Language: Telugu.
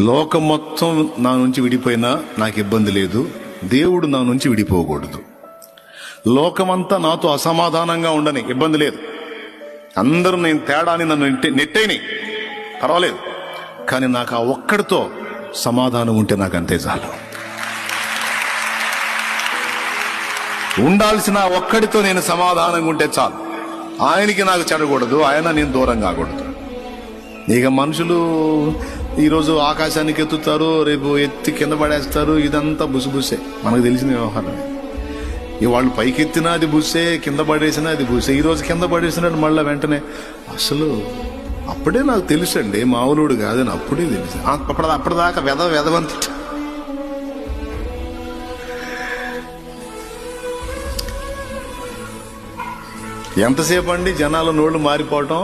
లోకం మొత్తం నా నుంచి విడిపోయినా నాకు ఇబ్బంది లేదు, దేవుడు నా నుంచి విడిపోకూడదు. లోకమంతా నాతో అసమాధానంగా ఉండని, ఇబ్బంది లేదు. అందరూ నేను తేడాని నన్ను నెట్టేని, పర్వాలేదు. కానీ నాకు ఆ ఒక్కడితో సమాధానం ఉంటే నాకు అంతే చాలు. ఉండాల్సిన ఒక్కడితో నేను సమాధానంగా ఉంటే చాలు. ఆయనకి నాకు చెడకూడదు, ఆయన నేను దూరం కాకూడదు. ఇక మనుషులు ఈరోజు ఆకాశానికి ఎత్తుతారు, రేపు ఎత్తి కింద పడేస్తారు. ఇదంతా బుసుబుసే, మనకు తెలిసిన వ్యవహారం. వాళ్ళు పైకి ఎత్తినా అది బుస్సే, కింద పడేసినా అది బుస్సే. ఈరోజు కింద పడేసినట్టు మళ్ళీ వెంటనే అసలు అప్పుడే నాకు తెలుసండి, మామూలుడు కాదని అప్పుడే తెలుసు. అప్పటిదాకా వెదవంత. ఎంతసేపు అండి జనాల నోళ్ళు మారిపోవటం.